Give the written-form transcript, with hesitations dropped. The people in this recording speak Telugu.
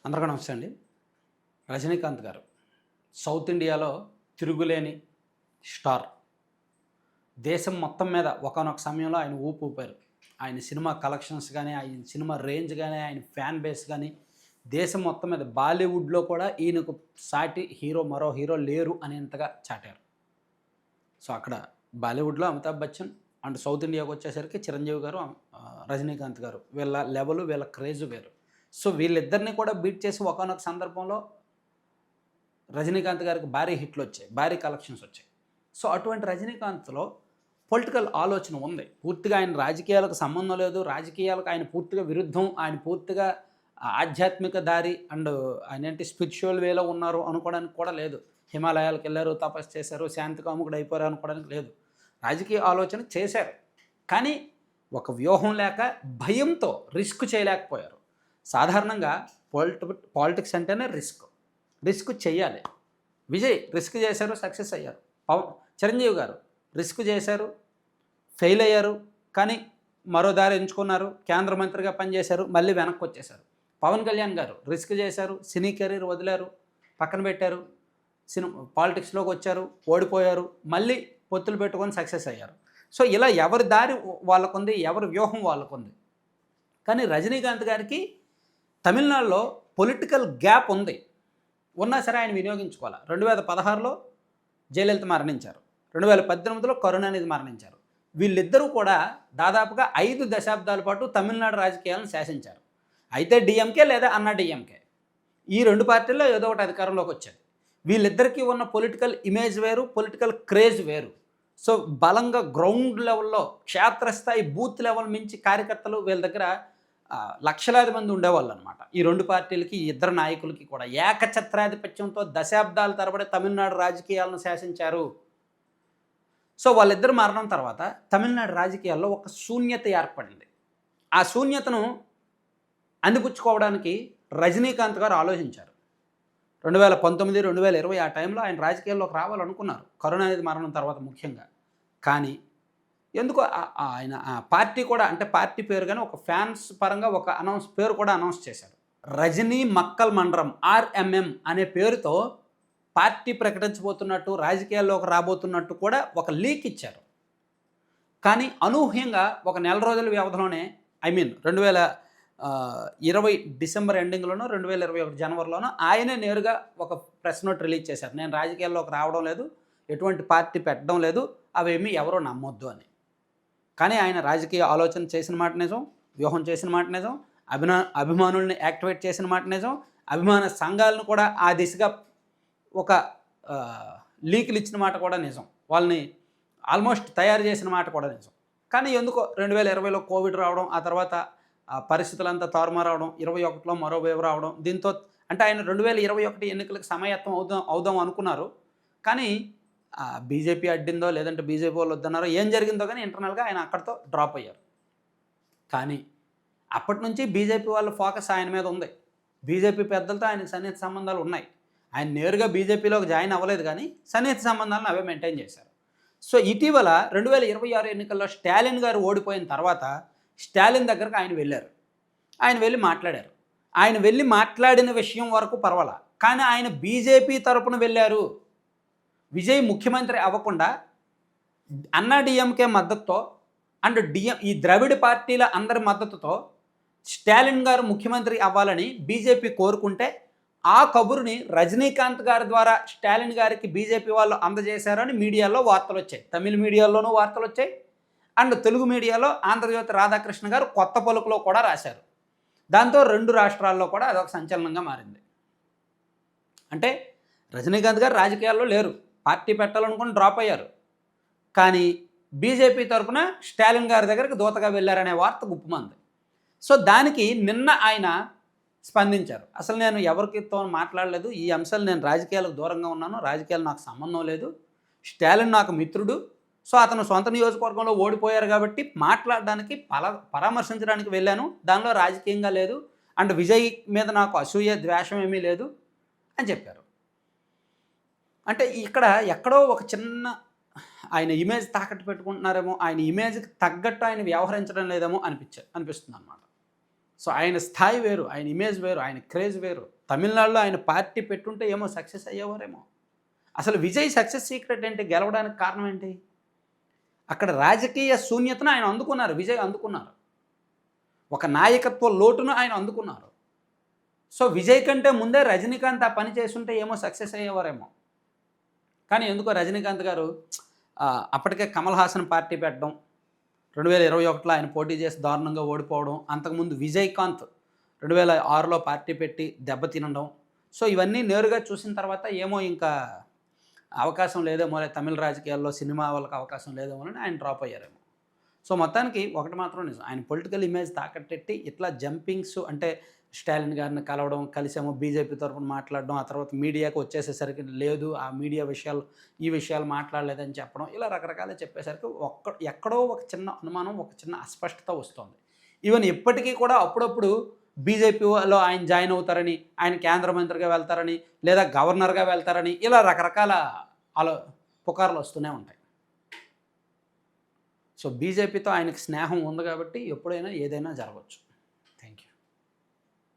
అందరికీ నమస్తే అండి. రజనీకాంత్ గారు సౌత్ ఇండియాలో తిరుగులేని స్టార్. దేశం మొత్తం మీద ఒకానొక సమయంలో ఆయన ఊపారు. ఆయన సినిమా కలెక్షన్స్ కానీ, ఆయన సినిమా రేంజ్ కానీ, ఆయన ఫ్యాన్ బేస్ కానీ దేశం మొత్తం మీద బాలీవుడ్లో కూడా ఈయనకు సాటి మరో హీరో లేరు అనేంతగా చాటారు. సో అక్కడ బాలీవుడ్లో అమితాబ్ బచ్చన్ అండ్ సౌత్ ఇండియాకి వచ్చేసరికి చిరంజీవి గారు, రజనీకాంత్ గారు, వీళ్ళ లెవెల్, వీళ్ళ క్రేజ్ వేరు. సో వీళ్ళిద్దరిని కూడా బీట్ చేసి ఒకానొక సందర్భంలో రజనీకాంత్ గారికి భారీ హిట్లు వచ్చాయి, భారీ కలెక్షన్స్ వచ్చాయి. సో అటువంటి రజనీకాంత్లో పొలిటికల్ ఆలోచన ఉంది. పూర్తిగా ఆయన రాజకీయాలకు సంబంధం లేదు, రాజకీయాలకు ఆయన పూర్తిగా విరుద్ధం, ఆయన పూర్తిగా ఆధ్యాత్మిక దారి అండ్ ఆయన ఏంటి స్పిరిచువల్ వేలో ఉన్నారు అనుకోవడానికి కూడా లేదు. హిమాలయాలకు వెళ్ళారు, తపస్సు చేశారు, శాంతి కాముకుడు అయిపోయారు అనుకోవడానికి లేదు. రాజకీయ ఆలోచన చేశారు, కానీ ఒక వ్యూహం లేక భయంతో రిస్క్ చేయలేకపోయారు. సాధారణంగా పాలిటిక్స్ అంటేనే రిస్క్ చేయాలి. విజయ్ రిస్క్ చేశారు, సక్సెస్ అయ్యారు. చిరంజీవి గారు రిస్క్ చేశారు, ఫెయిల్ అయ్యారు, కానీ మరో దారి ఎంచుకున్నారు, కేంద్ర మంత్రిగా పనిచేశారు, మళ్ళీ వెనక్కి వచ్చేశారు. పవన్ కళ్యాణ్ గారు రిస్క్ చేశారు, సినీ కెరీర్ వదిలారు, పక్కన పెట్టారు, పాలిటిక్స్లోకి వచ్చారు, ఓడిపోయారు, మళ్ళీ పొత్తులు పెట్టుకొని సక్సెస్ అయ్యారు. సో ఇలా ఎవరి దారి వాళ్ళకుంది, ఎవరి వ్యూహం వాళ్ళకుంది. కానీ రజనీకాంత్ గారికి తమిళనాడులో పొలిటికల్ గ్యాప్ ఉంది, ఉన్నా సరే ఆయన వినియోగించుకోవాలి. 2016లో జయలలిత మరణించారు, 2018లో కరుణానిధి మరణించారు. వీళ్ళిద్దరూ కూడా దాదాపుగా 5 దశాబ్దాల పాటు తమిళనాడు రాజకీయాలను శాసించారు. అయితే డిఎంకే లేదా అన్నా డిఎంకే, ఈ 2 పార్టీల్లో ఏదో ఒకటి అధికారంలోకి వచ్చేది. వీళ్ళిద్దరికీ ఉన్న పొలిటికల్ ఇమేజ్ వేరు, పొలిటికల్ క్రేజ్ వేరు. సో బలంగా గ్రౌండ్ లెవెల్లో, క్షేత్రస్థాయి బూత్ లెవెల్ మించి కార్యకర్తలు వీళ్ళ దగ్గర లక్షలాది మంది ఉండేవాళ్ళు అనమాట. ఈ 2 పార్టీలకి, ఈ ఇద్దరు నాయకులకి కూడా ఏకఛత్రాధిపత్యంతో దశాబ్దాల తరబడి తమిళనాడు రాజకీయాలను శాసించారు. సో వాళ్ళిద్దరు మరణం తర్వాత తమిళనాడు రాజకీయాల్లో ఒక శూన్యత ఏర్పడింది. ఆ శూన్యతను అందిపుచ్చుకోవడానికి రజనీకాంత్ గారు ఆలోచించారు. 2019, 2020 ఆ టైంలో ఆయన రాజకీయాల్లోకి రావాలనుకున్నారు, కరుణానిధి మరణం తర్వాత ముఖ్యంగా. కానీ ఎందుకో ఆయన పార్టీ కూడా, అంటే పార్టీ పేరు కానీ ఒక ఫ్యాన్స్ పరంగా ఒక పేరు కూడా అనౌన్స్ చేశారు. రజనీ మక్కల్ మండరం RMM అనే పేరుతో పార్టీ ప్రకటించబోతున్నట్టు, రాజకీయాల్లోకి రాబోతున్నట్టు కూడా ఒక లీక్ ఇచ్చారు. కానీ అనూహ్యంగా ఒక నెల రోజుల వ్యవధిలోనే, 2020 డిసెంబర్ ఎండింగ్లోనో 2021 జనవరిలోనో ఆయనే నేరుగా ఒక ప్రెస్ నోట్ రిలీజ్ చేశారు. నేను రాజకీయాల్లోకి రావడం లేదు, ఎటువంటి పార్టీ పెట్టడం లేదు, అవేమీ ఎవరో నమ్మొద్దు అని. కానీ ఆయన రాజకీయ ఆలోచన చేసిన మాట నిజం, వ్యూహం చేసిన మాట నిజం, అభిమానుల్ని యాక్టివేట్ చేసిన మాట నిజం, అభిమాన సంఘాలను కూడా ఆ దిశగా ఒక లీకులు ఇచ్చిన మాట కూడా నిజం, వాళ్ళని ఆల్మోస్ట్ తయారు చేసిన మాట కూడా నిజం. కానీ ఎందుకో 2020లో కోవిడ్ రావడం, ఆ తర్వాత పరిస్థితులంతా తారుమారవడం, 21లో మరో వేవ్ రావడం, దీంతో అంటే ఆయన 2021 ఎన్నికలకు సమాయత్తం అవుదాం అనుకున్నారు. కానీ బీజేపీ అడ్డిందో, లేదంటే బీజేపీ వాళ్ళు వద్దన్నారో, ఏం జరిగిందో కానీ ఇంటర్నల్గా ఆయన అక్కడితో డ్రాప్ అయ్యారు. కానీ అప్పటి నుంచి బీజేపీ వాళ్ళ ఫోకస్ ఆయన మీద ఉంది. బీజేపీ పెద్దలతో ఆయనకు సన్నిహిత సంబంధాలు ఉన్నాయి. ఆయన నేరుగా బీజేపీలోకి జాయిన్ అవ్వలేదు, కానీ సన్నిహిత సంబంధాలను అవే మెయింటైన్ చేశారు. సో ఇటీవల 2026 ఎన్నికల్లో స్టాలిన్ గారు ఓడిపోయిన తర్వాత స్టాలిన్ దగ్గరకు ఆయన వెళ్ళారు. ఆయన వెళ్ళి మాట్లాడారు. ఆయన వెళ్ళి మాట్లాడిన విషయం వరకు పర్వాలా, కానీ ఆయన బీజేపీ తరపున వెళ్ళారు. విజయ్ ముఖ్యమంత్రి అవ్వకుండా అన్నా డిఎంకే మద్దతుతో అండ్ ఈ ద్రవిడ పార్టీల అందరి మద్దతుతో స్టాలిన్ గారు ముఖ్యమంత్రి అవ్వాలని బీజేపీ కోరుకుంటే, ఆ కబురుని రజనీకాంత్ గారి ద్వారా స్టాలిన్ గారికి బీజేపీ వాళ్ళు అందజేశారని మీడియాలో వార్తలు వచ్చాయి. తమిళ మీడియాలోనూ వార్తలు వచ్చాయి, అండ్ తెలుగు మీడియాలో ఆంధ్రజ్యోతి రాధాకృష్ణ గారు కొత్త పలుకులో కూడా రాశారు. దాంతో 2 రాష్ట్రాల్లో కూడా అదొక సంచలనంగా మారింది. అంటే రజనీకాంత్ గారు రాజకీయాల్లో లేరు, పార్టీ పెట్టాలనుకుని డ్రాప్ అయ్యారు, కానీ బీజేపీ తరఫున స్టాలిన్ గారి దగ్గరికి దూతగా వెళ్ళారనే వార్త గుప్పుమంది. సో దానికి నిన్న ఆయన స్పందించారు. అసలు నేను ఎవరితో మాట్లాడలేదు, ఈ అంశాలు నేను రాజకీయాలకు దూరంగా ఉన్నాను, రాజకీయాలు నాకు సంబంధం లేదు, స్టాలిన్ నాకు మిత్రుడు, సో అతను సొంత నియోజకవర్గంలో ఓడిపోయారు కాబట్టి మాట్లాడడానికి, పరామర్శించడానికి వెళ్ళాను, దానిలో రాజకీయంగా లేదు, అండ్ విజయ్ మీద నాకు అసూయ ద్వేషం ఏమీ లేదు అని చెప్పారు. అంటే ఇక్కడ ఎక్కడో ఒక చిన్న ఆయన ఇమేజ్ తాకట్టు పెట్టుకుంటున్నారేమో, ఆయన ఇమేజ్కి తగ్గట్టు ఆయన వ్యవహరించడం లేదేమో అనిపిస్తుంది అన్నమాట. సో ఆయన స్థాయి వేరు, ఆయన ఇమేజ్ వేరు, ఆయన క్రేజ్ వేరు. తమిళనాడులో ఆయన పార్టీ పెట్టుంటే ఏమో సక్సెస్ అయ్యేవారేమో. అసలు విజయ్ సక్సెస్ సీక్రెట్ ఏంటి? గెలవడానికి కారణం ఏంటి? అక్కడ రాజకీయ శూన్యతను ఆయన అందుకున్నారు. విజయ్ అందుకున్నారు. ఒక నాయకత్వ లోటును ఆయన అందుకున్నారు. సో విజయ్ కంటే ముందే రజనీకాంత్ ఆ పని చేసుంటే ఏమో సక్సెస్ అయ్యేవారేమో. కానీ ఎందుకో రజనీకాంత్ గారు అప్పటికే కమల్ హాసన్ పార్టీ పెట్టడం, 2021లో ఆయన పోటీ చేసి దారుణంగా ఓడిపోవడం, అంతకుముందు విజయకాంత్ 2006లో పార్టీ పెట్టి దెబ్బతినడం. సో ఇవన్నీ నేరుగా చూసిన తర్వాత ఏమో ఇంకా అవకాశం లేదేమో, తమిళ రాజకీయాల్లో సినిమా వాళ్ళకి అవకాశం లేదేమో అని ఆయన డ్రాప్ అయ్యారేమో. సో మొత్తానికి ఒకటి మాత్రం నిజం, ఆయన పొలిటికల్ ఇమేజ్ తాకట్టెట్టి ఇట్లా జంపింగ్స్ అంటే స్టాలిన్ గారిని కలవడం, కలిసేమో బీజేపీ తరఫున మాట్లాడడం, ఆ తర్వాత మీడియాకు వచ్చేసేసరికి లేదు ఆ మీడియా విషయాలు ఈ విషయాలు మాట్లాడలేదని చెప్పడం, ఇలా రకరకాల చెప్పేసరికి ఎక్కడో ఒక చిన్న అనుమానం, ఒక చిన్న అస్పష్టత వస్తుంది. ఈవెన్ ఇప్పటికీ కూడా అప్పుడప్పుడు బీజేపీలో ఆయన జాయిన్ అవుతారని, ఆయన కేంద్ర మంత్రిగా వెళ్తారని, లేదా గవర్నర్గా వెళ్తారని, ఇలా రకరకాల పుకార్లు వస్తూనే ఉంటాయి. సో బీజేపీతో ఆయనకి స్నేహం ఉంది కాబట్టి ఎప్పుడైనా ఏదైనా జరగవచ్చు. Thank you.